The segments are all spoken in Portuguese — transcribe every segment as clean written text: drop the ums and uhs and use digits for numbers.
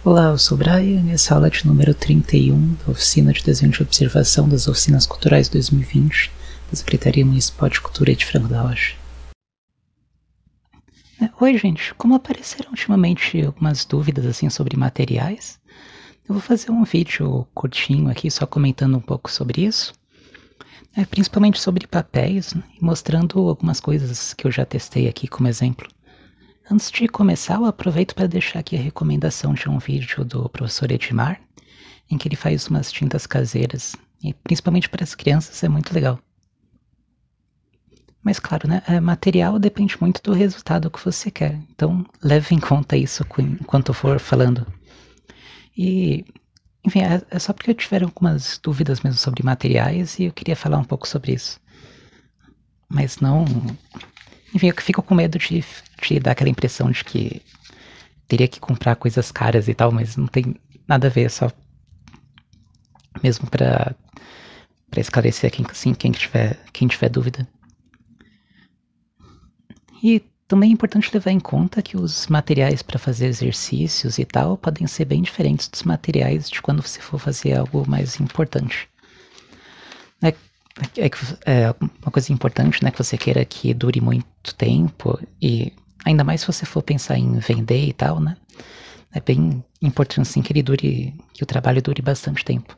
Olá, eu sou o Brian e essa é a aula de número 31 da Oficina de Desenho de Observação das Oficinas Culturais 2020 da Secretaria Municipal de Cultura de Franco da Rocha. Oi, gente, como apareceram ultimamente algumas dúvidas assim sobre materiais, eu vou fazer um vídeo curtinho aqui só comentando um pouco sobre isso, principalmente sobre papéis, né, e mostrando algumas coisas que eu já testei aqui como exemplo. Antes de começar, eu aproveito para deixar aqui a recomendação de um vídeo do professor Edmar, em que ele faz umas tintas caseiras, e principalmente para as crianças é muito legal. Mas claro, né, material depende muito do resultado que você quer, então leve em conta isso enquanto eu for falando. E, enfim, é só porque eu tiveram algumas dúvidas mesmo sobre materiais e eu queria falar um pouco sobre isso. Mas não... Enfim, eu fico com medo de dar aquela impressão de que teria que comprar coisas caras e tal, mas não tem nada a ver, é só mesmo para esclarecer quem tiver dúvida. E também é importante levar em conta que os materiais para fazer exercícios e tal podem ser bem diferentes dos materiais de quando você for fazer algo mais importante. É uma coisa importante, né, que você queira que dure muito tempo, e ainda mais se você for pensar em vender e tal, né, é bem importante assim que o trabalho dure bastante tempo.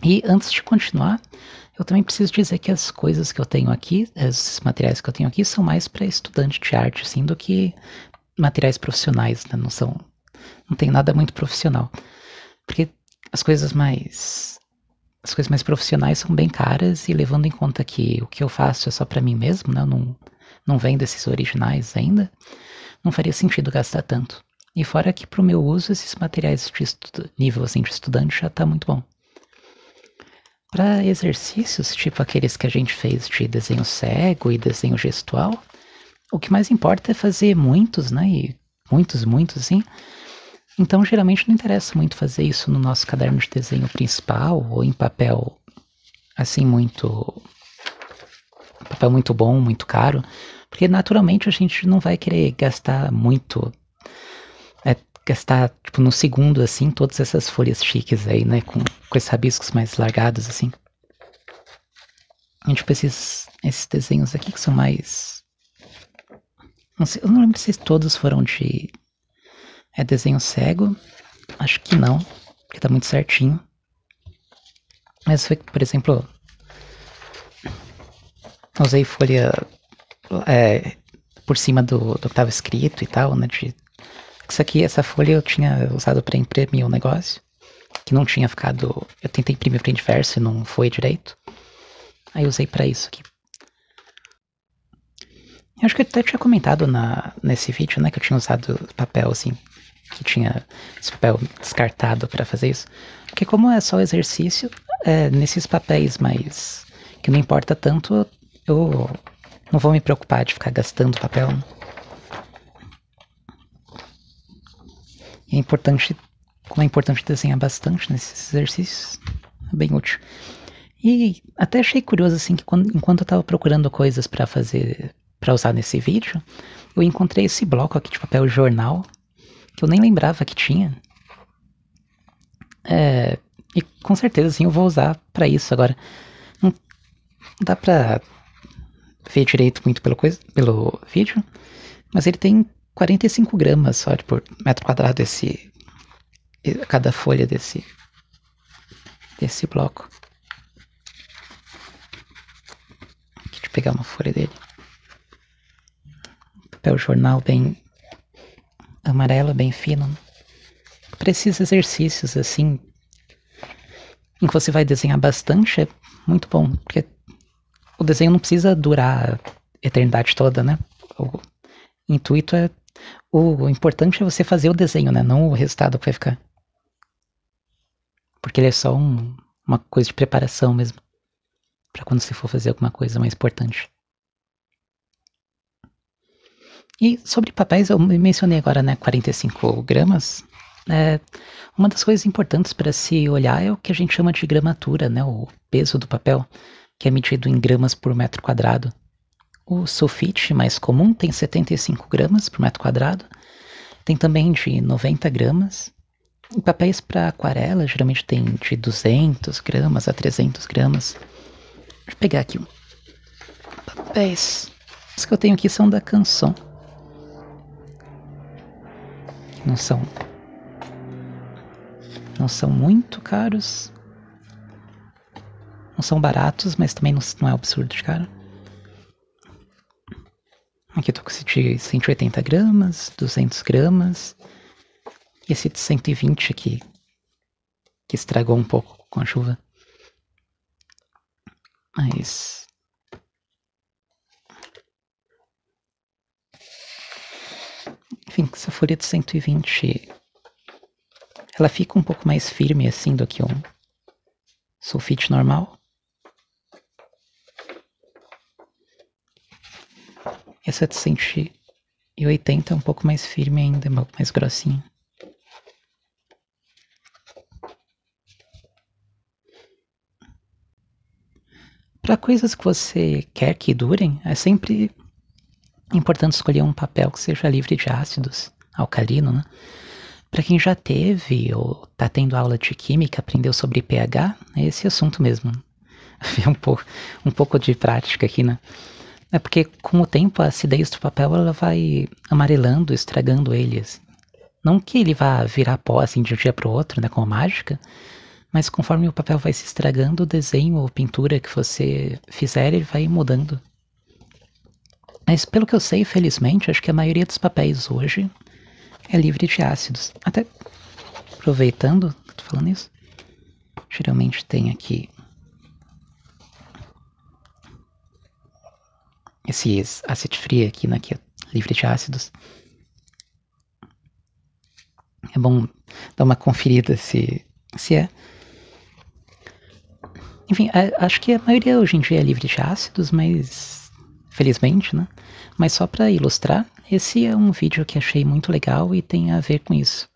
E antes de continuar, eu também preciso dizer que as coisas que eu tenho aqui, esses materiais que eu tenho aqui, são mais para estudante de arte, assim, do que materiais profissionais, né, não tem nada muito profissional, porque as coisas mais profissionais são bem caras, e levando em conta que o que eu faço é só para mim mesmo, né? Eu não vendo esses originais ainda, não faria sentido gastar tanto. E fora que pro meu uso, esses materiais de nível assim, de estudante já tá muito bom. Para exercícios, tipo aqueles que a gente fez de desenho cego e desenho gestual, o que mais importa é fazer muitos, né? E muitos, assim. Então, geralmente não interessa muito fazer isso no nosso caderno de desenho principal ou em papel, assim, papel muito bom, muito caro, porque naturalmente a gente não vai querer gastar muito, gastar, tipo, no segundo, assim, todas essas folhas chiques aí, né, com esses rabiscos mais largados, assim. A gente precisa, esses desenhos aqui que são mais, não sei, eu não lembro se todos foram de desenho cego, acho que não, porque tá muito certinho. Mas foi, por exemplo, eu usei folha por cima do que tava escrito e tal, né? Essa folha eu tinha usado para imprimir um negócio, que não tinha ficado... Eu tentei imprimir frente e verso e não foi direito. Aí eu usei para isso aqui. Eu acho que eu até tinha comentado nesse vídeo, né, que eu tinha usado papel, assim, que tinha esse papel descartado para fazer isso. Porque como é só exercício, nesses papéis mais que não importa tanto, eu não vou me preocupar de ficar gastando papel. E como é importante desenhar bastante nesses exercícios, é bem útil. E até achei curioso assim que enquanto eu tava procurando coisas para usar nesse vídeo, eu encontrei esse bloco aqui de papel jornal, que eu nem lembrava que tinha. E com certeza, assim, eu vou usar pra isso agora. Não dá pra ver direito muito pelo vídeo, mas ele tem 45 gramas só por metro quadrado cada folha desse bloco. Deixa eu pegar uma folha dele. Papel jornal bem amarelo, bem fino. Para esses exercícios assim, em que você vai desenhar bastante, é muito bom, porque o desenho não precisa durar a eternidade toda, né? O importante é você fazer o desenho, né? Não o resultado que vai ficar. Porque ele é só uma coisa de preparação mesmo, para quando você for fazer alguma coisa mais importante. E sobre papéis, eu mencionei agora, né, 45 gramas. Uma das coisas importantes para se olhar é o que a gente chama de gramatura, né, o peso do papel, que é medido em gramas por metro quadrado. O sulfite mais comum tem 75 gramas por metro quadrado, Tem também de 90 gramas. E papéis para aquarela geralmente tem de 200 gramas a 300 gramas. Deixa eu pegar aqui papéis. Os que eu tenho aqui são da Canson. Não são muito caros. Não são baratos, mas também não é absurdo de caro. Aqui eu tô com esse de 180 gramas, 200 gramas. E esse de 120 aqui, que estragou um pouco com a chuva. Mas... enfim, essa folha de 120, ela fica um pouco mais firme assim do que um sulfite normal. Essa de 180 é um pouco mais firme ainda, mais grossinha. Para coisas que você quer que durem, é sempre importante escolher um papel que seja livre de ácidos, alcalino, né? Para quem já teve ou está tendo aula de química, aprendeu sobre pH, é esse assunto mesmo. um pouco de prática aqui, né? É porque com o tempo a acidez do papel ela vai amarelando, estragando ele. Assim. Não que ele vá virar pó assim de um dia para o outro, né, com mágica, mas conforme o papel vai se estragando, o desenho ou pintura que você fizer, ele vai mudando. Mas pelo que eu sei, felizmente, acho que a maioria dos papéis hoje é livre de ácidos. Até aproveitando que eu tô falando isso, geralmente tem aqui esse acid free aqui, né, que é livre de ácidos. É bom dar uma conferida se é. Enfim, acho que a maioria hoje em dia é livre de ácidos, mas felizmente, né? Mas só para ilustrar, esse é um vídeo que achei muito legal e tem a ver com isso.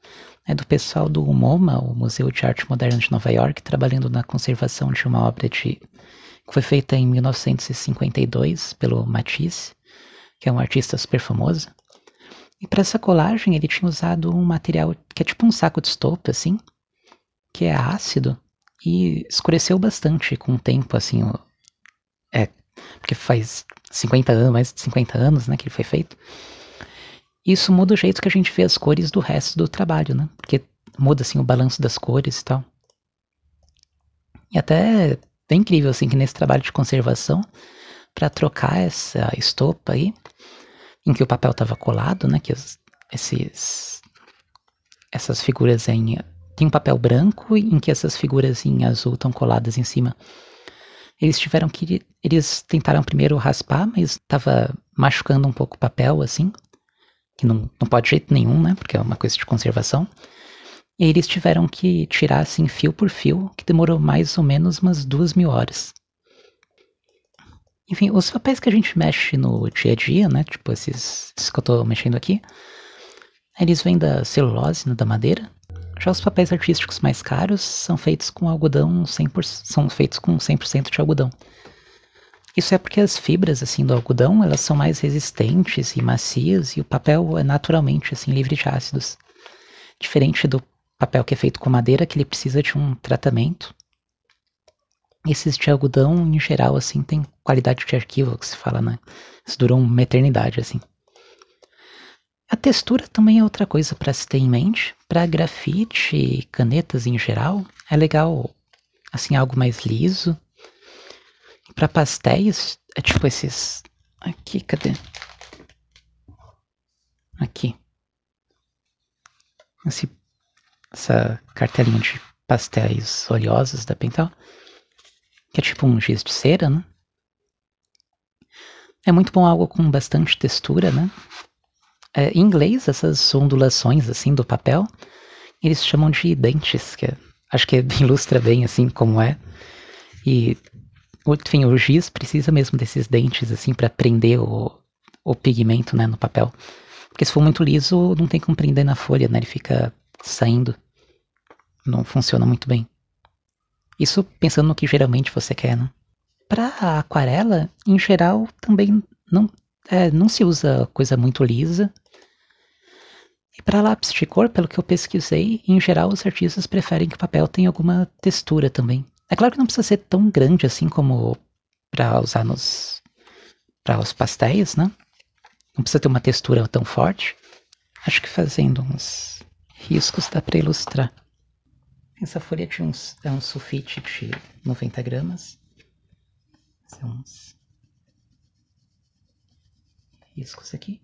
É do pessoal do MoMA, o Museu de Arte Moderna de Nova York, trabalhando na conservação de uma obra que foi feita em 1952 pelo Matisse, que é um artista super famoso. E para essa colagem ele tinha usado um material que é tipo um saco de estopa, assim, que é ácido, e escureceu bastante com o tempo, assim, porque faz 50 anos, mais de 50 anos, né, que ele foi feito. Isso muda o jeito que a gente vê as cores do resto do trabalho, né, porque muda, assim, o balanço das cores e tal. E até é incrível, assim, que nesse trabalho de conservação, para trocar essa estopa aí, em que o papel estava colado, né, que essas figuras tem um papel branco em que essas figuras em azul estão coladas em cima. Eles tentaram primeiro raspar, mas estava machucando um pouco o papel, assim, que não pode de jeito nenhum, né, porque é uma coisa de conservação. E aí eles tiveram que tirar, assim, fio por fio, que demorou mais ou menos umas 2.000 horas. Enfim, os papéis que a gente mexe no dia a dia, né, tipo esses que eu tô mexendo aqui, eles vêm da celulose, né, da madeira. Já os papéis artísticos mais caros são feitos com algodão 100%, são feitos com 100% de algodão. Isso é porque as fibras, assim, do algodão, elas são mais resistentes e macias, e o papel é naturalmente, assim, livre de ácidos. Diferente do papel que é feito com madeira, que ele precisa de um tratamento. Esses de algodão, em geral, assim, tem qualidade de arquivo, que se fala, né? Isso durou uma eternidade, assim. A textura também é outra coisa para se ter em mente. Para grafite e canetas em geral, é legal, assim, algo mais liso. E para pastéis, é tipo esses... Aqui, cadê? Aqui. Essa cartelinha de pastéis oleosos da Pentel, que é tipo um giz de cera, né? É muito bom algo com bastante textura, né? Em inglês, essas ondulações, assim, do papel, eles chamam de dentes, que acho que ilustra bem, assim, como é. E, enfim, o giz precisa mesmo desses dentes, assim, para prender o pigmento, né, no papel. Porque se for muito liso, não tem como prender na folha, né? Ele fica saindo. Não funciona muito bem. Isso pensando no que geralmente você quer, né? Para aquarela, em geral, também não se usa coisa muito lisa. E para lápis de cor, pelo que eu pesquisei, em geral os artistas preferem que o papel tenha alguma textura também. É claro que não precisa ser tão grande assim como para usar para os pastéis, né? Não precisa ter uma textura tão forte. Acho que fazendo uns riscos dá para ilustrar. Essa folha é um sulfite de 90 gramas. São uns riscos aqui.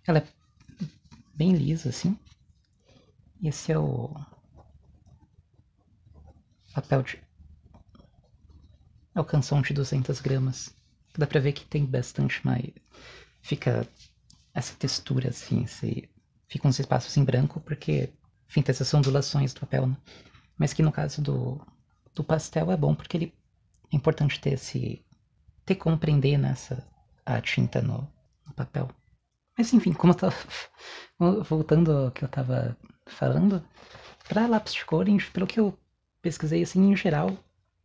Ela é bem lisa assim. Esse é o papel de... É o canção de 200 gramas. Dá pra ver que tem bastante mais... Fica essa textura assim, fica uns espaços em branco porque, enfim, tem essas ondulações do papel, né? Mas que no caso do pastel é bom porque ele é importante ter como prender nessa a tinta no papel. Mas enfim, como eu tava voltando ao que eu tava falando, para lápis de cor, pelo que eu pesquisei, assim, em geral,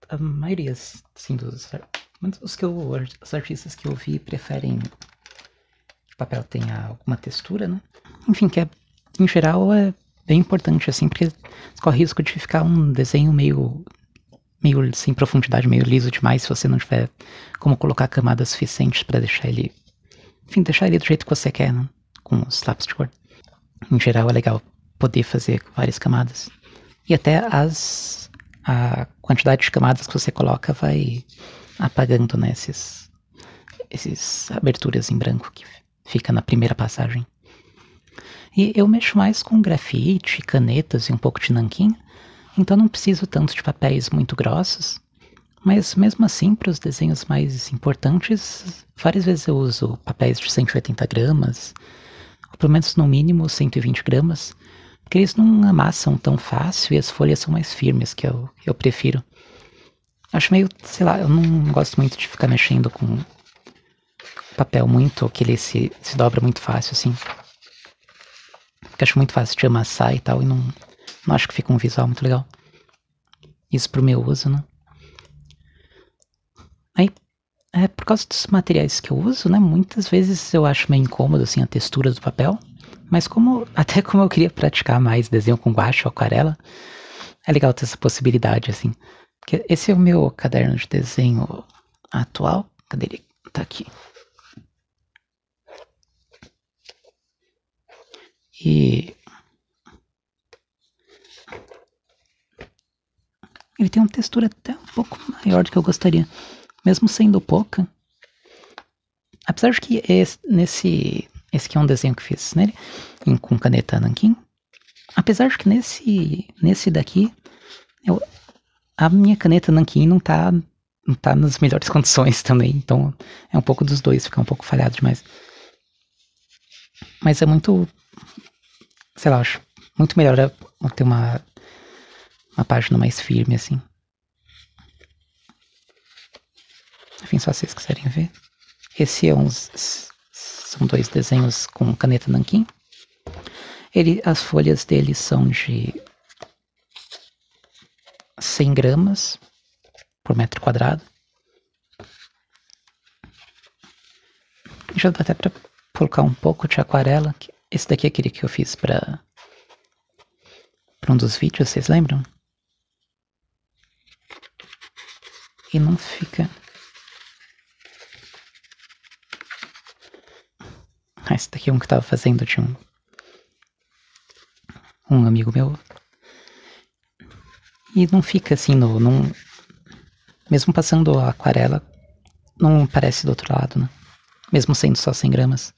a maioria, assim, os artistas que eu vi preferem que o papel tenha alguma textura, né? Enfim, que em geral é bem importante, assim, porque corre risco de ficar um desenho meio sem profundidade, meio liso demais, se você não tiver como colocar camadas suficientes para deixar ele do jeito que você quer, né? Com os lápis de cor. Em geral é legal poder fazer várias camadas. E até a quantidade de camadas que você coloca vai apagando, né, esses aberturas em branco que fica na primeira passagem. E eu mexo mais com grafite, canetas e um pouco de nanquim, então não preciso tanto de papéis muito grossos, mas mesmo assim, para os desenhos mais importantes, várias vezes eu uso papéis de 180 gramas, ou pelo menos no mínimo 120 gramas, porque eles não amassam tão fácil e as folhas são mais firmes, que eu prefiro. Acho meio, sei lá, eu não gosto muito de ficar mexendo com papel muito, que ele se dobra muito fácil, assim. Porque acho muito fácil de amassar e tal, e não acho que fica um visual muito legal. Isso pro meu uso, né? Aí, por causa dos materiais que eu uso, né, muitas vezes eu acho meio incômodo, assim, a textura do papel, mas até como eu queria praticar mais desenho com guache ou aquarela, é legal ter essa possibilidade, assim. Porque esse é o meu caderno de desenho atual. Cadê ele? Tá aqui. E ele tem uma textura até um pouco maior do que eu gostaria, mesmo sendo pouca. Apesar de que esse aqui é um desenho que fiz nele, com caneta nanquim. Apesar de que nesse daqui, a minha caneta nanquim não tá nas melhores condições também, então é um pouco dos dois, fica um pouco falhado demais. Mas é muito, sei lá, acho muito melhor ter uma página mais firme, assim. Enfim, só vocês quiserem ver. Esse são 2 desenhos com caneta nanquim. As folhas dele são de 100 gramas por metro quadrado. Já dá até pra colocar um pouco de aquarela. Esse daqui é aquele que eu fiz pra um dos vídeos, vocês lembram? E não fica... esse daqui é um que eu tava fazendo de um amigo meu. E não fica assim, mesmo passando a aquarela, não parece do outro lado, né? Mesmo sendo só 100 gramas.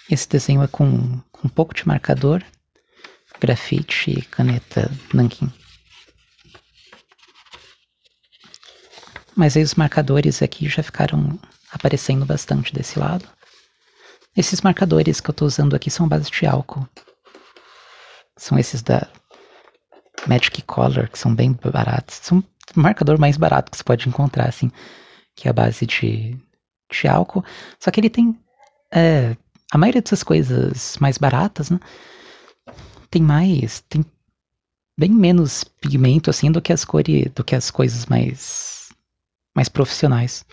Esse desenho é com um pouco de marcador, grafite e caneta nanquim. Mas aí os marcadores aqui já ficaram aparecendo bastante desse lado. Esses marcadores que eu tô usando aqui são base de álcool. São esses da Magic Color, que são bem baratos. São o marcador mais barato que você pode encontrar, assim, que é a base de álcool. Só que ele tem... a maioria dessas coisas mais baratas, né? Tem bem menos pigmento, assim, do que as coisas mais profissionais.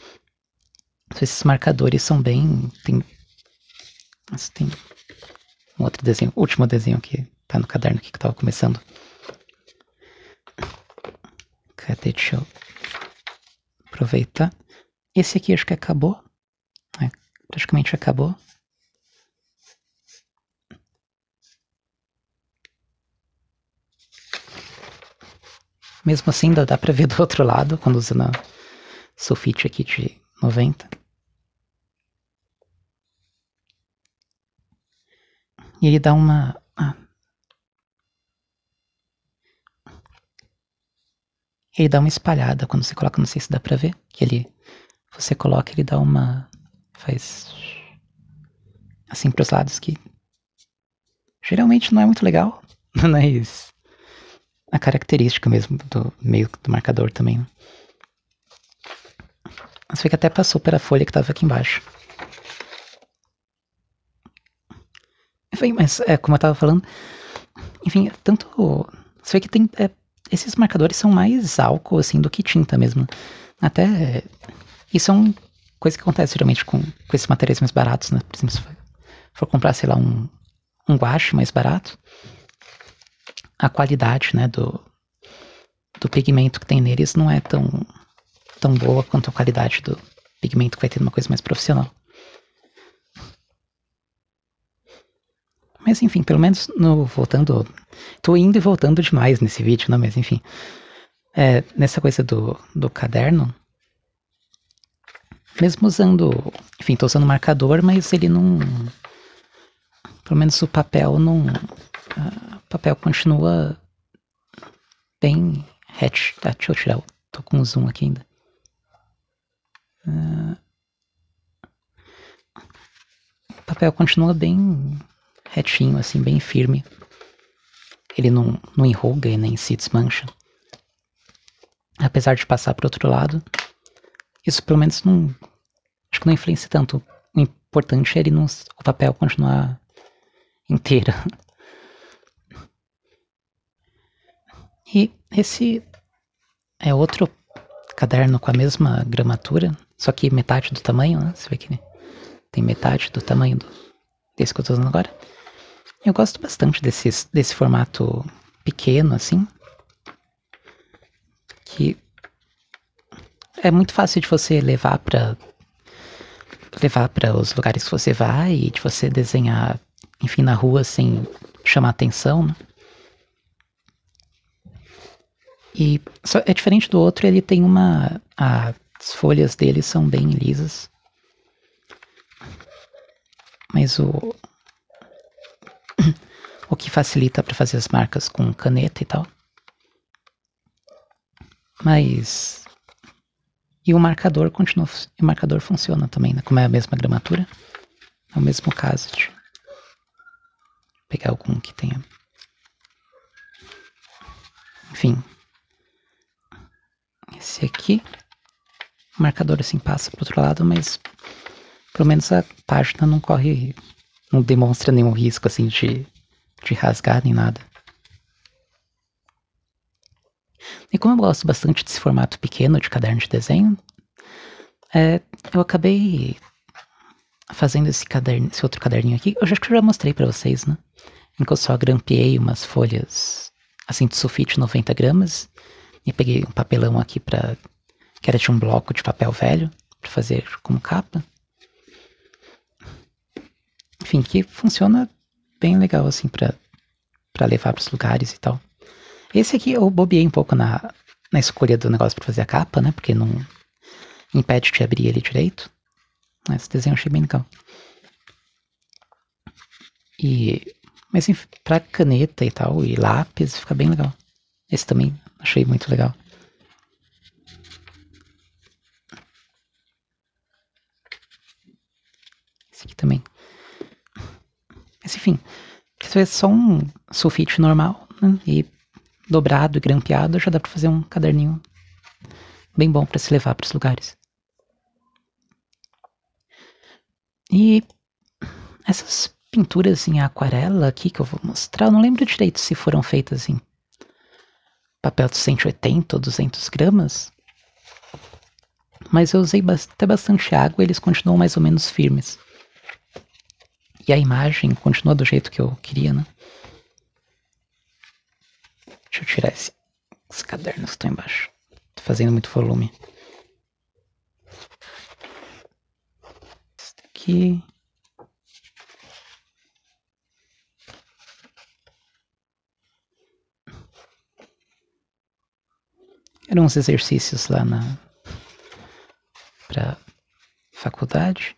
Esses marcadores são bem... Tem um outro desenho, último desenho que tá no caderno aqui que eu tava começando. Cadê? Deixa eu aproveitar. Esse aqui acho que acabou. Praticamente acabou. Mesmo assim, dá pra ver do outro lado, quando usando a sulfite aqui de 90. E ele dá uma... Ele dá uma espalhada quando você coloca, não sei se dá pra ver, que ele... Você coloca, ele dá uma... Faz... Assim pros lados, que... Geralmente não é muito legal, mas... A característica mesmo do meio do marcador também. Você vê que até passou pela folha que tava aqui embaixo. Enfim, mas como eu tava falando... Enfim, tanto... Você vê que tem... esses marcadores são mais álcool, assim, do que tinta mesmo. Até... Isso é uma coisa que acontece geralmente com esses materiais mais baratos, né? Por exemplo, se for comprar, sei lá, um guache mais barato, a qualidade, né, do pigmento que tem neles não é tão boa quanto a qualidade do pigmento que vai ter numa coisa mais profissional. Mas enfim, pelo menos voltando... Tô indo e voltando demais nesse vídeo, né? Mas enfim. Nessa coisa do caderno... Mesmo usando... Enfim, tô usando marcador, mas ele não... Pelo menos o papel não... O papel continua bem hatch. Tá, deixa eu tirar. Tô com um zoom aqui ainda. O papel continua bem retinho, assim, bem firme. Ele não enruga e nem se desmancha. Apesar de passar para o outro lado, isso pelo menos não... Acho que não influencia tanto. O importante é o papel continuar inteiro. E esse é outro caderno com a mesma gramatura, só que metade do tamanho, né? Você vê que tem metade do tamanho desse que eu tô usando agora. Eu gosto bastante desse formato pequeno, assim. Que é muito fácil de você levar para os lugares que você vai e de você desenhar, enfim, na rua sem chamar atenção, né? E é diferente do outro, ele tem as folhas dele são bem lisas. Mas o que facilita para fazer as marcas com caneta e tal. Mas... E o marcador continua... O marcador funciona também, né? Como é a mesma gramatura. É o mesmo caso de... Pegar algum que tenha... Enfim. Esse aqui... O marcador assim passa pro outro lado, mas... Pelo menos a página não corre... Não demonstra nenhum risco, assim, de rasgar nem nada. E como eu gosto bastante desse formato pequeno de caderno de desenho, eu acabei fazendo esse outro caderninho aqui. Eu acho que eu já mostrei pra vocês, né? Em que eu só grampeei umas folhas, assim, de sulfite 90 gramas. E peguei um papelão aqui que era de um bloco de papel velho, pra fazer como capa. Enfim, que funciona bem legal, assim, pra levar pros lugares e tal. Esse aqui eu bobeei um pouco na escolha do negócio pra fazer a capa, né? Porque não impede de abrir ele direito. Esse desenho eu achei bem legal. Mas enfim, pra caneta e tal, e lápis, fica bem legal. Esse também achei muito legal. Esse aqui também. Mas enfim, se é só um sulfite normal, né? E dobrado e grampeado, já dá pra fazer um caderninho bem bom pra se levar pros lugares. E essas pinturas em aquarela aqui que eu vou mostrar, eu não lembro direito se foram feitas em papel de 180 ou 200 gramas. Mas eu usei até bastante água e eles continuam mais ou menos firmes. E a imagem continua do jeito que eu queria, né? Deixa eu tirar esses cadernos que estão embaixo. Tô fazendo muito volume. Esse daqui. Eram uns exercícios lá pra faculdade.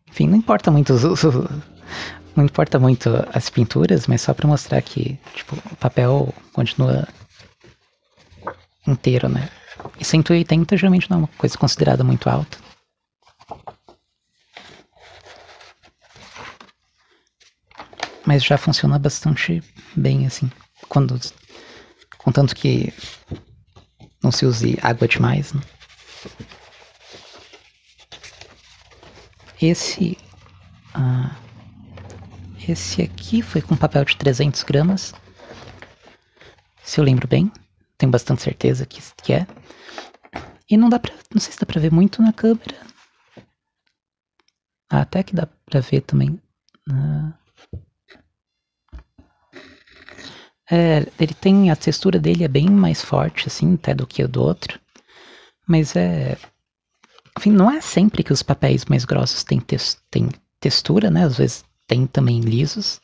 Enfim, não importa muito não importa muito as pinturas, mas só pra mostrar que, tipo, o papel continua inteiro, né? E 180 geralmente não é uma coisa considerada muito alta. Mas já funciona bastante bem, assim, contanto que não se use água demais, né? Esse aqui foi com papel de 300 gramas, se eu lembro bem, tenho bastante certeza que é. E não sei se dá pra ver muito na câmera. Até que dá pra ver também. Ele tem, a textura dele é bem mais forte, assim, até do que o do outro. Mas enfim, não é sempre que os papéis mais grossos têm textura, né? Às vezes tem também lisos.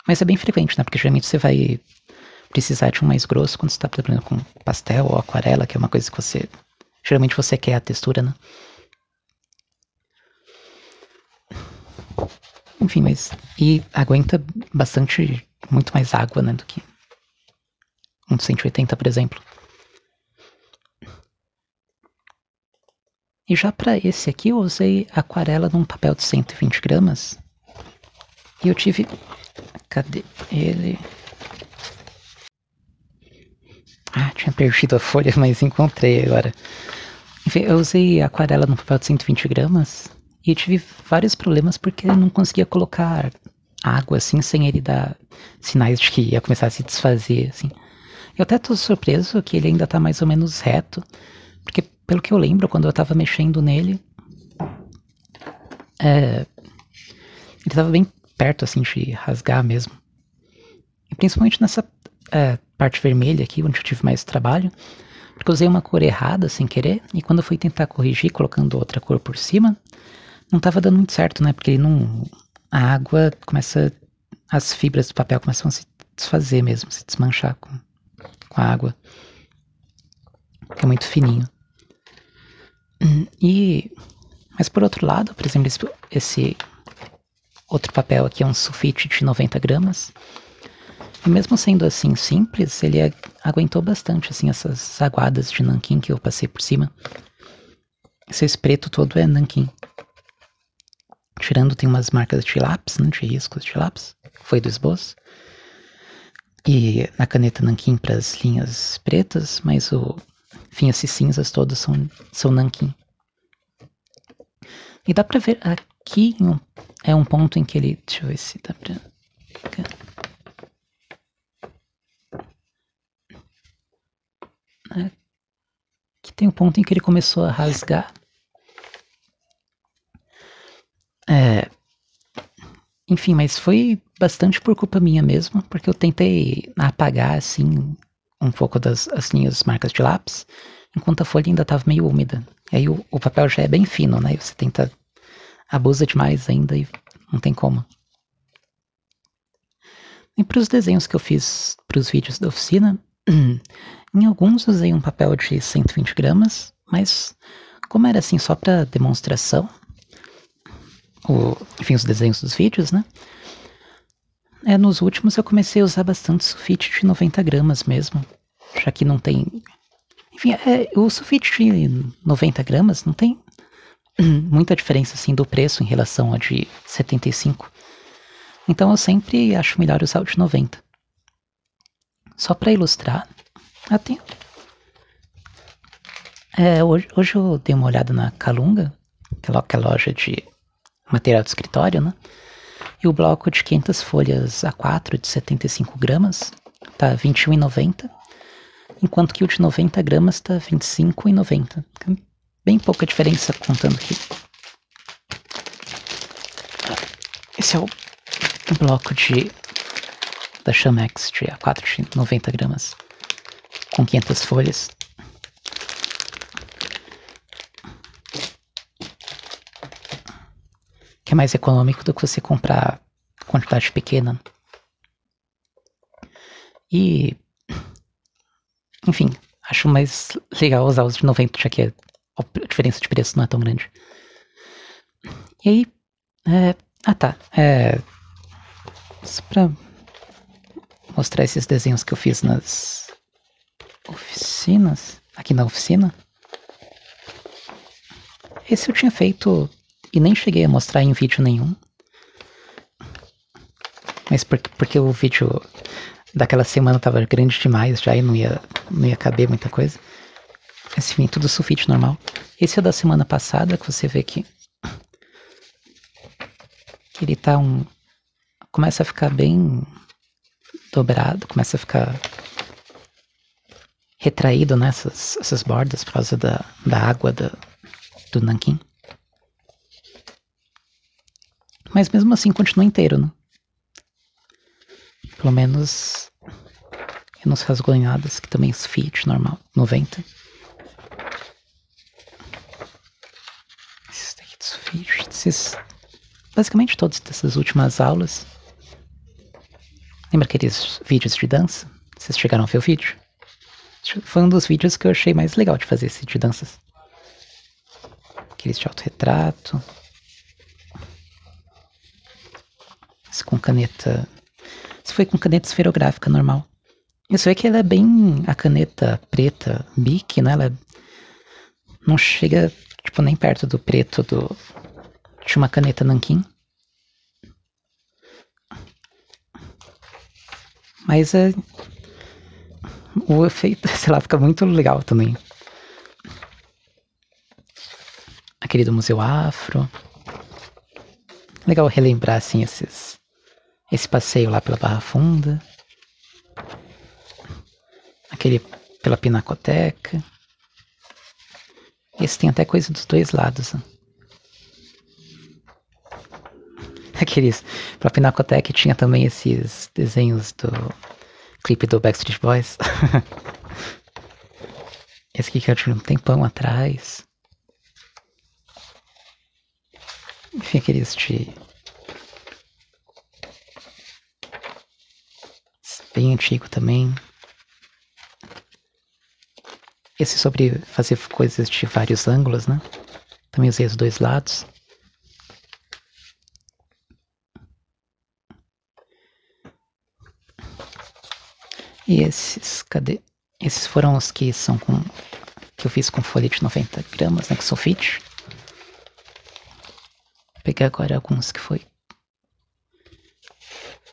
Mas é bem frequente, né? Porque geralmente você vai precisar de um mais grosso quando você tá trabalhando com pastel ou aquarela, que é uma coisa que geralmente você quer a textura, né? Enfim, e aguenta bastante, muito mais água, né? Do que um 180, por exemplo. E já para esse aqui eu usei aquarela num papel de 120 gramas. E eu tive... Cadê ele? Tinha perdido a folha, mas encontrei agora. Enfim, eu usei aquarela num papel de 120 gramas e tive vários problemas porque eu não conseguia colocar água assim sem ele dar sinais de que ia começar a se desfazer, assim. Eu até tô surpreso que ele ainda tá mais ou menos reto, porque pelo que eu lembro, quando eu tava mexendo nele, ele tava bem perto, assim, de rasgar mesmo. E principalmente nessa parte vermelha aqui, onde eu tive mais trabalho, porque eu usei uma cor errada, sem querer, e quando eu fui tentar corrigir, colocando outra cor por cima, não tava dando muito certo, né, porque a água as fibras do papel começam a se desfazer mesmo, se desmanchar com a água, que é muito fininho. Mas por outro lado, por exemplo, esse outro papel aqui é um sulfite de 90 gramas. E mesmo sendo assim simples, ele aguentou bastante assim essas aguadas de nanquim que eu passei por cima. Esse preto todo é nanquim. Tirando, tem umas marcas de lápis, né, de riscos de lápis, foi do esboço. E na caneta nanquim para as linhas pretas, mas enfim, esses cinzas todos são nanquim. E dá pra ver aqui, é um ponto em que ele... Deixa eu ver se dá pra... Aqui tem um ponto em que ele começou a rasgar. Enfim, mas foi bastante por culpa minha mesmo, porque eu tentei apagar, assim, um pouco as linhas marcas de lápis, enquanto a folha ainda estava meio úmida. E aí o papel já é bem fino, né? E você abusa demais ainda e não tem como. E para os desenhos que eu fiz para os vídeos da oficina, em alguns usei um papel de 120 gramas, mas como era assim só para demonstração, enfim, os desenhos dos vídeos, né? Nos últimos eu comecei a usar bastante sulfite de 90 gramas mesmo, já que não tem... Enfim, o sulfite de 90 gramas não tem muita diferença assim do preço em relação ao de 75. Então eu sempre acho melhor usar o de 90. Só para ilustrar, hoje eu dei uma olhada na Calunga, que é a loja de material de escritório, né? E o bloco de 500 folhas A4 de 75 gramas tá R$21,90, enquanto que o de 90 gramas tá R$25,90. Bem pouca diferença contando aqui. Esse é o bloco da Chamex de A4 de 90 gramas, com 500 folhas. Que é mais econômico do que você comprar quantidade pequena. E, enfim, acho mais legal usar os de 90, já que a diferença de preço não é tão grande. E aí, só pra mostrar esses desenhos que eu fiz nas oficinas, aqui na oficina. Esse eu tinha feito e nem cheguei a mostrar em vídeo nenhum. Mas porque o vídeo daquela semana tava grande demais já e não ia caber muita coisa. Mas enfim, tudo sulfite normal. Esse é o da semana passada, que você vê que ele tá começa a ficar bem dobrado, começa a ficar retraído nessas bordas por causa da água do nanquim. Mas mesmo assim continua inteiro, né? Pelo menos eu não se rasgou em nada, que também é sulfite normal, 90. Esses daqui de sulfite, basicamente todas dessas últimas aulas. Lembra aqueles vídeos de dança? Vocês chegaram a ver o vídeo? Foi um dos vídeos que eu achei mais legal de fazer, esse de danças. Aqueles de autorretrato. Esse com caneta... Esse foi com caneta esferográfica normal. E você vê que ela é bem... A caneta preta, Bic, né? Ela não chega, tipo, nem perto do preto de uma caneta nanquim. Mas o efeito, sei lá, fica muito legal também. Aquele do Museu Afro. Legal relembrar, assim, esse passeio lá pela Barra Funda. Aquele pela Pinacoteca. Esse tem até coisa dos dois lados. Né? Aqueles pela Pinacoteca tinha também esses desenhos do clipe do Backstreet Boys. Esse aqui que eu tinha um tempão atrás. Enfim, aqueles de... bem antigo também. Esse sobre fazer coisas de vários ângulos, né? Também usei os dois lados. E esses, cadê? Esses foram os que são que eu fiz com folha de 90 gramas, né? Com sulfite. Vou pegar agora alguns que foi.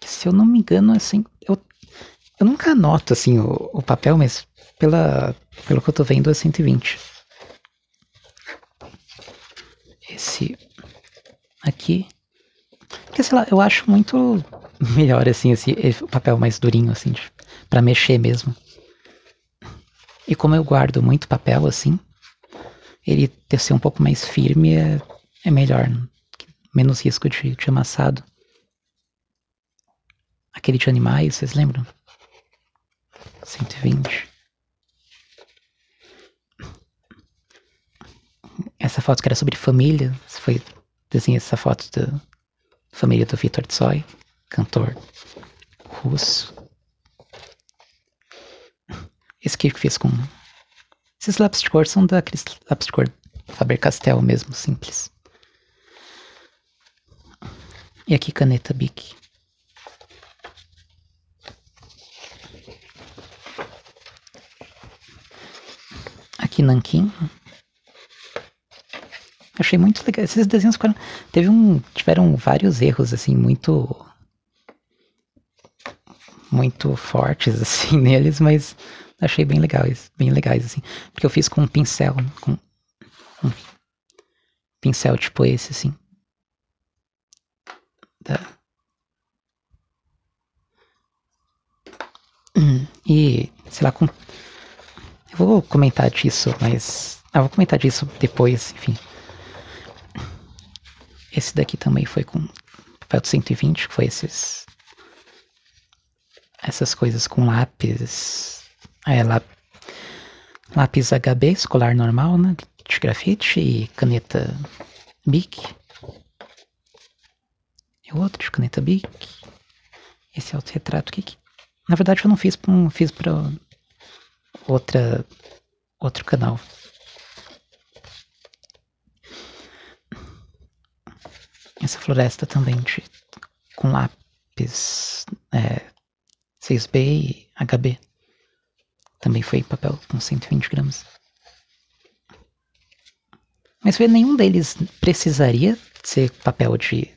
Que, se eu não me engano, assim, eu nunca anoto assim o papel, mas pelo que eu tô vendo é 120. Esse aqui, que sei lá, eu acho muito melhor assim esse papel mais durinho assim, pra mexer mesmo. E como eu guardo muito papel assim, ele ter ser um pouco mais firme é melhor, né? Menos risco de amassado. Aquele de animais, vocês lembram? 120. Essa foto que era sobre família, desenhei essa foto da família do Vitor Tsoi, cantor russo. Esse aqui que eu fiz com... Esses lápis de cor são daqueles lápis de cor Faber-Castell mesmo, simples. E aqui caneta Bic. Aqui nanquim. Achei muito legal. Esses desenhos ficaram... tiveram vários erros, assim, muito fortes, assim, neles, mas achei bem legais, assim. Porque eu fiz com um pincel, com um pincel tipo esse, assim. E, sei lá, eu vou comentar disso, mas... vou comentar disso depois, enfim. Esse daqui também foi com papel de 120, que foi essas coisas com lápis... lápis HB, escolar normal, né? De grafite e caneta Bic. E o outro de caneta Bic. Esse autorretrato aqui. Na verdade eu não fiz para outro canal. Essa floresta também com lápis 6B e HB. Também foi papel com 120 gramas. Mas nenhum deles precisaria ser papel de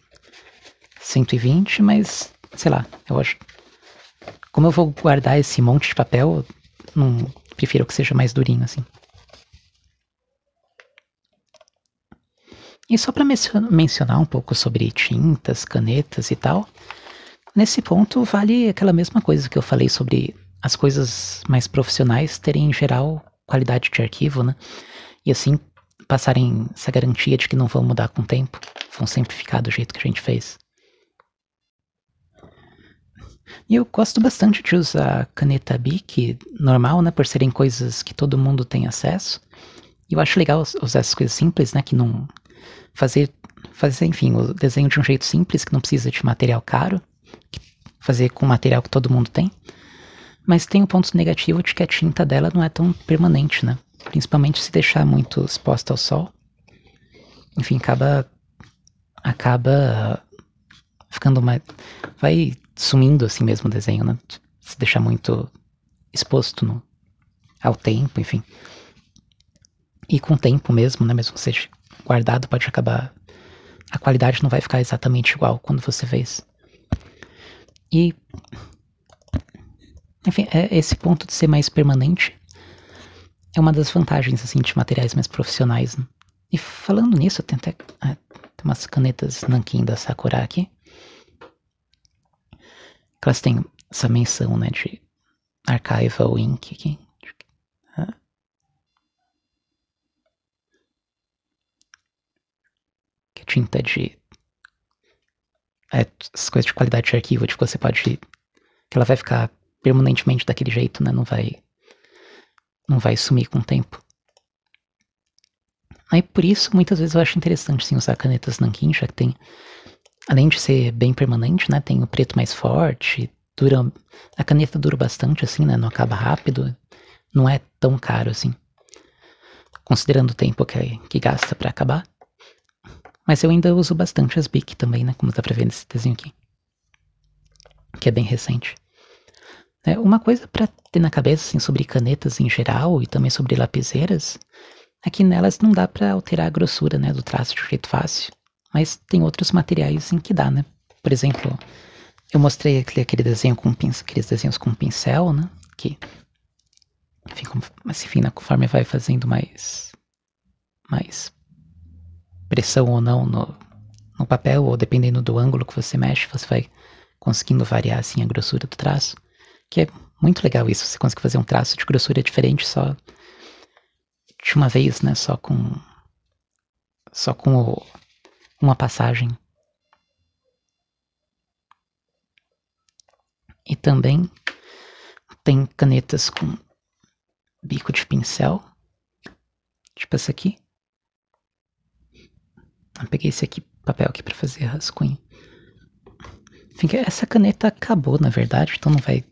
120, mas, sei lá, eu acho... Como eu vou guardar esse monte de papel, não prefiro que seja mais durinho, assim. E só para mencionar um pouco sobre tintas, canetas e tal, nesse ponto vale aquela mesma coisa que eu falei sobre as coisas mais profissionais terem, em geral, qualidade de arquivo, né? E assim, passarem essa garantia de que não vão mudar com o tempo, vão sempre ficar do jeito que a gente fez. E eu gosto bastante de usar caneta Bic normal, né, por serem coisas que todo mundo tem acesso. E eu acho legal usar essas coisas simples, né, que não... Fazer, enfim, o desenho de um jeito simples, que não precisa de material caro. Fazer com material que todo mundo tem. Mas tem o ponto negativo de que a tinta dela não é tão permanente, né? Principalmente se deixar muito exposta ao sol. Enfim, acaba ficando mais... Vai sumindo assim mesmo o desenho, né? Se deixar muito exposto ao tempo, enfim. E com o tempo mesmo, né? Mesmo que seja guardado, pode acabar... A qualidade não vai ficar exatamente igual quando você fez. E... Enfim, esse ponto de ser mais permanente é uma das vantagens, assim, de materiais mais profissionais, né? E falando nisso, tem até tem umas canetas Nankin da Sakura aqui. Elas têm essa menção, né, de Archival Ink aqui. Que é tinta de... as coisas de qualidade de arquivo, tipo, você pode... Que ela vai ficar permanentemente daquele jeito, né, não vai sumir com o tempo. Aí por isso, muitas vezes eu acho interessante, sim, usar canetas Nankin, já que tem... Além de ser bem permanente, né, tem o preto mais forte, a caneta dura bastante, assim, né, não acaba rápido, não é tão caro, assim, considerando o tempo que gasta pra acabar. Mas eu ainda uso bastante as Bic também, né, como dá pra ver nesse desenho aqui, que é bem recente. Uma coisa pra ter na cabeça, assim, sobre canetas em geral e também sobre lapiseiras, é que nelas não dá pra alterar a grossura, né, do traço de um jeito fácil. Mas tem outros materiais em que dá, né? Por exemplo, eu mostrei aquele desenho aqueles desenhos com pincel, né? Que, enfim, conforme vai fazendo mais pressão ou não no papel, ou dependendo do ângulo que você mexe, você vai conseguindo variar, assim, a grossura do traço. Que é muito legal isso, você consegue fazer um traço de grossura diferente só de uma vez, né? Só com uma passagem. E também tem canetas com bico de pincel, tipo essa aqui. Eu peguei esse papel aqui pra fazer rascunho. Enfim, essa caneta acabou, na verdade, então não vai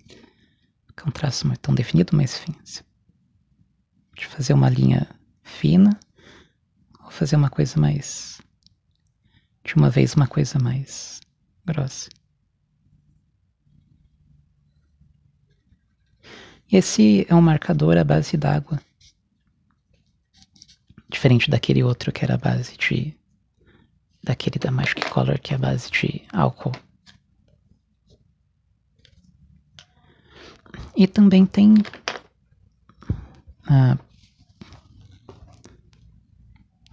ficar um traço mais tão definido, mas enfim. De fazer uma linha fina, ou fazer uma coisa mais... De uma vez, uma coisa mais grossa. Esse é um marcador à base d'água. Diferente daquele outro que era a base de... Daquele da Magic Color, que é a base de álcool. E também tem...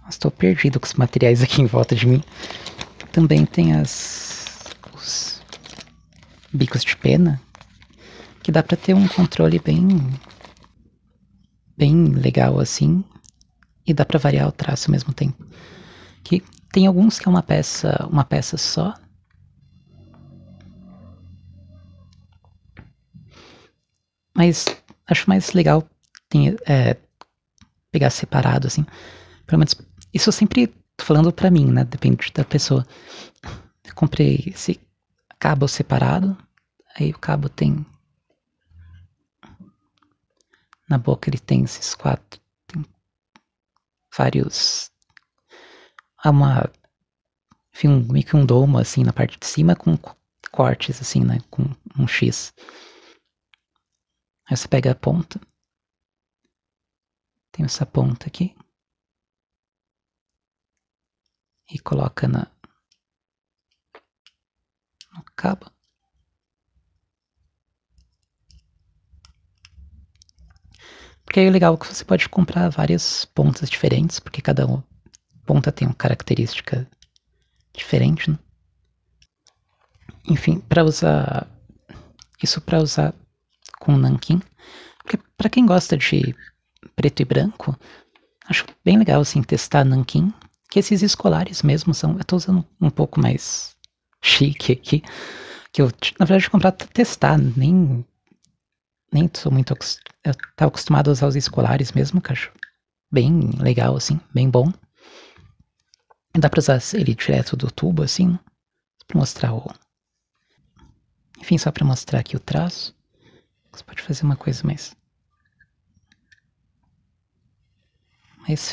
Estou perdido com os materiais aqui em volta de mim. Também tem os bicos de pena. que dá pra ter um controle bem legal assim, e dá pra variar o traço ao mesmo tempo. Que tem alguns que é uma peça só. Mas acho mais legal pegar separado, assim. Pelo menos, isso eu sempre tô falando pra mim, né? Depende da pessoa. Eu comprei esse cabo separado, aí o cabo tem... Na boca ele tem esses 4, tem vários... enfim, meio que um domo, assim, na parte de cima, com cortes, assim, né? Com um X. Aí você pega a ponta. Tem essa ponta aqui. E coloca no cabo. Porque aí é legal que você pode comprar várias pontas diferentes, porque cada ponta tem uma característica diferente, né? Enfim, para usar com nanquim, porque para quem gosta de preto e branco, acho bem legal assim testar nanquim, que esses escolares mesmo são, eu tô usando um pouco mais chique aqui, que eu na verdade comprar pra testar, nem sou muito eu tava acostumado a usar os escolares mesmo, que acho bem legal assim, bem bom. Dá pra usar ele direto do tubo assim, né? Pra mostrar enfim, só pra mostrar aqui o traço. Você pode fazer uma coisa mais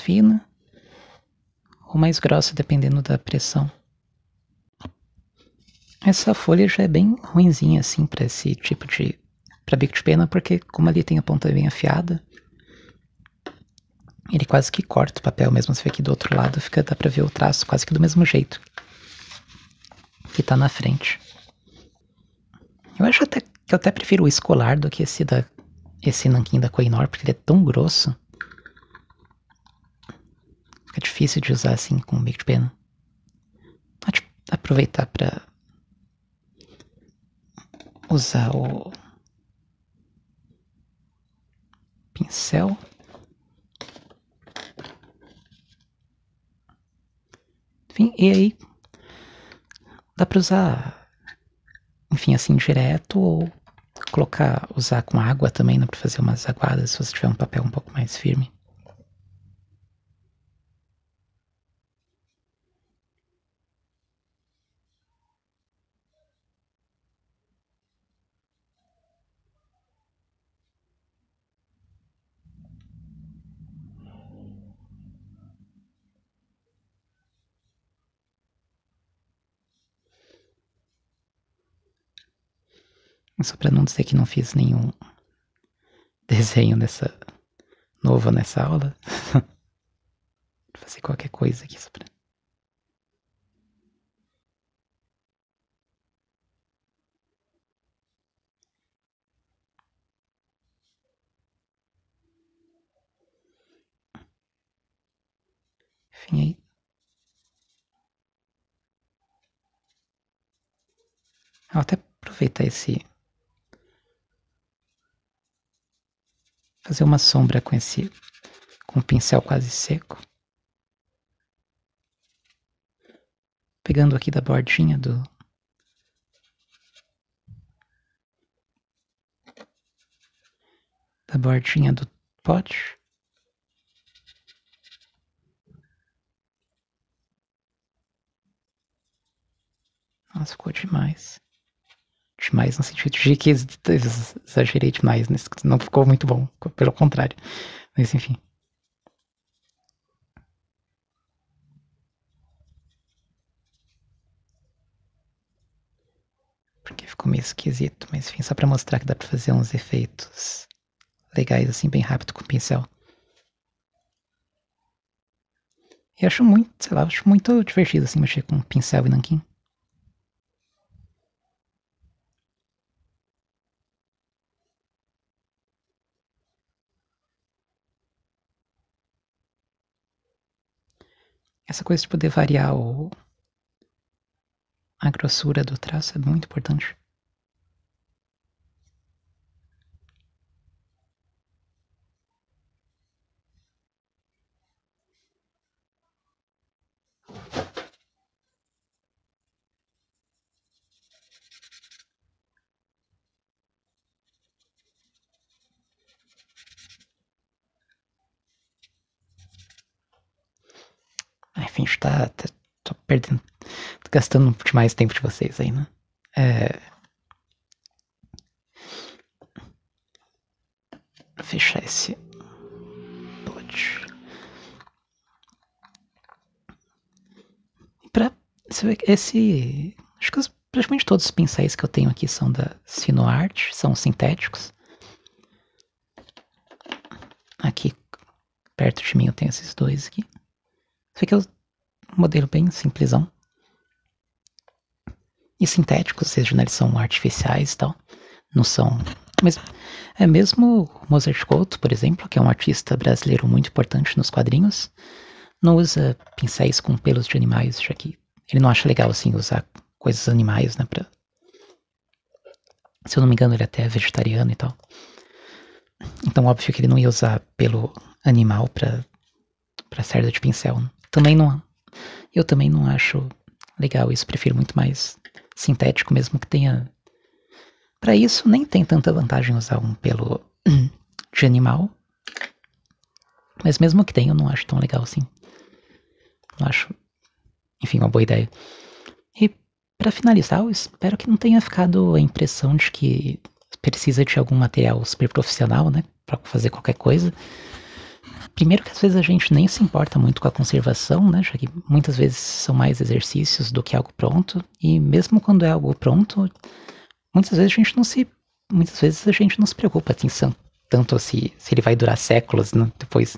fina ou mais grossa, dependendo da pressão. Essa folha já é bem ruinzinha assim pra esse tipo de... pra bico de pena, porque como ali tem a ponta bem afiada, ele quase que corta o papel, mesmo se for aqui do outro lado, dá pra ver o traço quase que do mesmo jeito que tá na frente. Eu acho até que eu até prefiro o escolar do que esse nanquim da Kohinoor, porque ele é tão grosso. Fica difícil de usar assim com bico de pena. Pode aproveitar pra usar o pincel. Enfim, e aí dá pra usar, enfim, assim direto, ou usar com água também, dá pra fazer umas aguadas se você tiver um papel um pouco mais firme. Só pra não dizer que não fiz nenhum desenho novo nessa aula. Vou fazer qualquer coisa aqui só pra... Enfim, aí... Vou até aproveitar fazer uma sombra com o pincel quase seco. Pegando aqui da bordinha do pote. Nossa, ficou demais. Demais no sentido de que exagerei demais. Não ficou muito bom, pelo contrário. Mas enfim. Porque ficou meio esquisito, mas enfim, só pra mostrar que dá pra fazer uns efeitos legais assim, bem rápido com o pincel. E acho muito, sei lá, acho muito divertido assim mexer com pincel e nanquim. Essa coisa de poder variar a grossura do traço é muito importante. gente tô perdendo, tô gastando demais tempo de vocês aí, né? Vou fechar esse plot. Pra você ver que acho que praticamente todos os pincéis que eu tenho aqui são da Sinoart, são sintéticos. Aqui perto de mim eu tenho esses dois aqui. Isso aqui é um modelo bem simplesão. E sintéticos, ou seja, né, eles são artificiais e tal. Não são... Mas mesmo o Mozart Couto, por exemplo, que é um artista brasileiro muito importante nos quadrinhos, não usa pincéis com pelos de animais, já que ele não acha legal, assim, usar coisas animais, né, pra... Se eu não me engano, ele até é vegetariano e tal. Então, óbvio que ele não ia usar pelo animal pra cerda de pincel. Eu também não acho legal isso, prefiro muito mais sintético, mesmo que tenha... Pra isso, nem tem tanta vantagem usar um pelo de animal. Mas mesmo que tenha, eu não acho tão legal assim. Não acho, enfim, uma boa ideia. E pra finalizar, eu espero que não tenha ficado a impressão de que precisa de algum material super profissional, né, pra fazer qualquer coisa. Primeiro que às vezes a gente nem se importa muito com a conservação, né, já que muitas vezes são mais exercícios do que algo pronto. E mesmo quando é algo pronto, muitas vezes a gente não se preocupa assim, tanto se ele vai durar séculos, né, depois.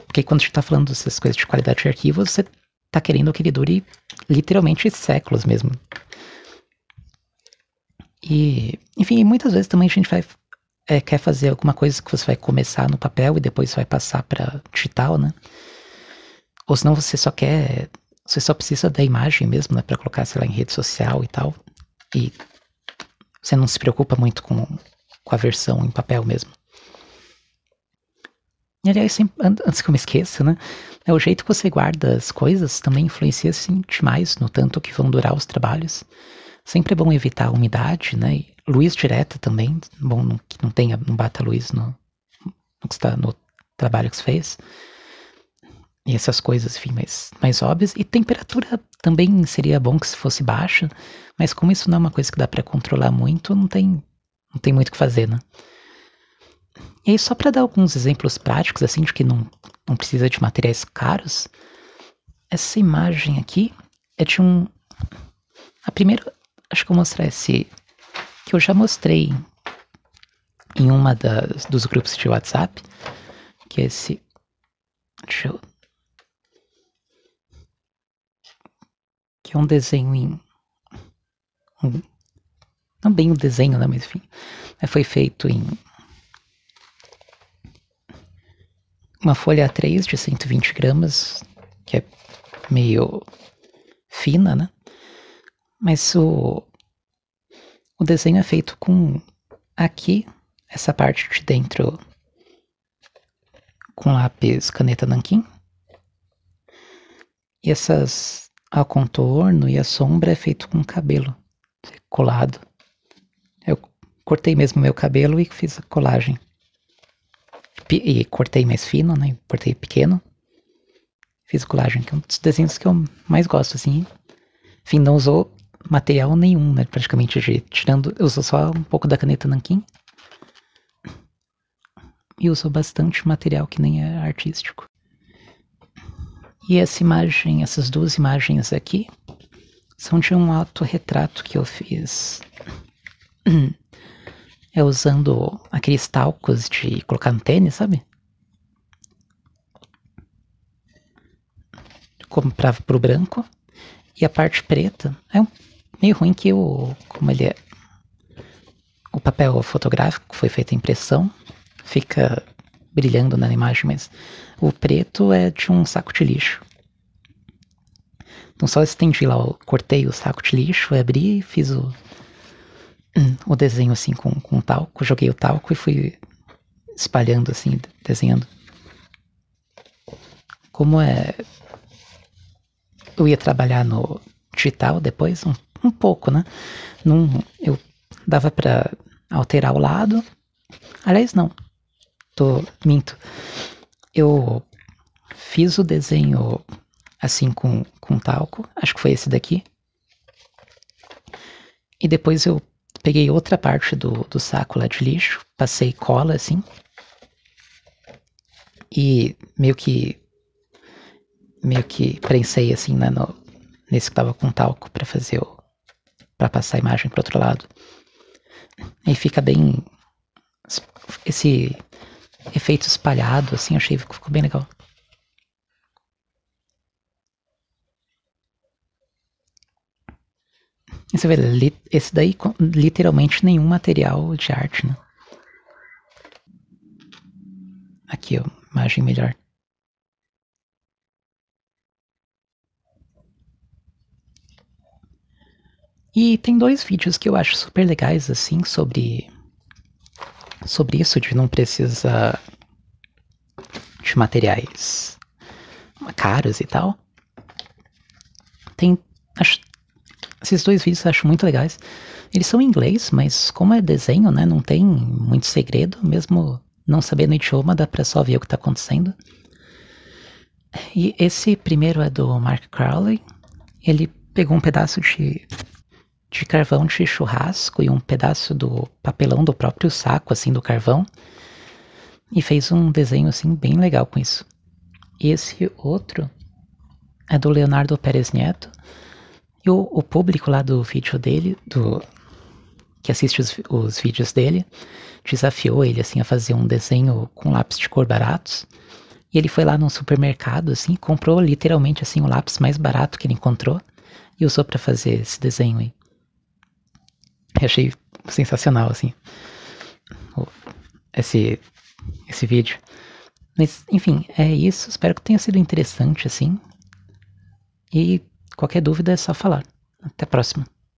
Porque quando a gente tá falando dessas coisas de qualidade de arquivo, você tá querendo que ele dure literalmente séculos mesmo. E, enfim, muitas vezes também a gente quer fazer alguma coisa que você vai começar no papel e depois vai passar para digital, né? Ou senão você só precisa da imagem mesmo, né, para colocar, sei lá, em rede social e tal. E você não se preocupa muito com a versão em papel mesmo. E aliás, antes que eu me esqueça, né, o jeito que você guarda as coisas também influencia assim, demais no tanto que vão durar os trabalhos. Sempre é bom evitar a umidade, né? E luz direta também, bom que não bata luz no trabalho que você fez. E essas coisas, enfim, mais óbvias. E temperatura também seria bom que se fosse baixa, mas como isso não é uma coisa que dá para controlar muito, não tem muito o que fazer, né? E aí, só para dar alguns exemplos práticos, assim, de que não precisa de materiais caros, essa imagem aqui é de um... A primeira, acho que eu vou mostrar esse, que eu já mostrei em uma dos grupos de WhatsApp, que é esse... que é um desenho não bem um desenho, né, mas enfim, foi feito em uma folha A3 de 120 gramas, que é meio fina, né? Mas o desenho é feito com aqui, essa parte de dentro, com lápis caneta nanquim. E o contorno e a sombra é feito com cabelo colado. Eu cortei mesmo meu cabelo e fiz a colagem. E cortei mais fino, né? Cortei pequeno. Fiz colagem, que é um dos desenhos que eu mais gosto, assim. Enfim, não usou material nenhum, né? Praticamente, usou só um pouco da caneta nanquim. E usou bastante material que nem é artístico. E essas duas imagens aqui, são de um autorretrato que eu fiz. Usando aqueles talcos de colocar no tênis, sabe? Comprava pro branco. E a parte preta é meio ruim que como ele é... O papel fotográfico foi feito em impressão, fica brilhando na imagem, mas o preto é de um saco de lixo. Então só estendi lá, cortei o saco de lixo, abri e fiz o desenho assim com talco, joguei o talco e fui espalhando assim, desenhando. Como eu ia trabalhar no digital depois, um pouco, né? Eu dava pra alterar o lado. Aliás, não. Minto. Eu fiz o desenho assim com talco. Acho que foi esse daqui. E depois eu peguei outra parte do saco lá de lixo, passei cola assim. E meio que prensei assim, né, nesse que tava com talco pra fazer pra passar a imagem pro outro lado. Aí fica bem esse efeito espalhado assim, achei que ficou bem legal. E você vê, esse daí literalmente nenhum material de arte, né? Aqui, ó, imagem melhor. E tem 2 vídeos que eu acho super legais, assim, sobre isso de não precisar de materiais caros e tal. Esses 2 vídeos eu acho muito legais. Eles são em inglês, mas como é desenho, né, não tem muito segredo, mesmo não sabendo o idioma, dá pra só ver o que tá acontecendo. E esse primeiro é do Mark Crowley. Ele pegou um pedaço de carvão de churrasco e um pedaço do papelão do próprio saco, assim, do carvão, e fez um desenho, assim, bem legal com isso. E esse outro é do Leonardo Pérez Neto, e o público lá do vídeo dele, que assiste os vídeos dele, desafiou ele, assim, a fazer um desenho com lápis de cor baratos, e ele foi lá no supermercado, assim, comprou literalmente, assim, o lápis mais barato que ele encontrou, e usou pra fazer esse desenho aí. Eu achei sensacional, assim, esse vídeo. Mas, enfim, é isso. Espero que tenha sido interessante, assim. E qualquer dúvida é só falar. Até a próxima.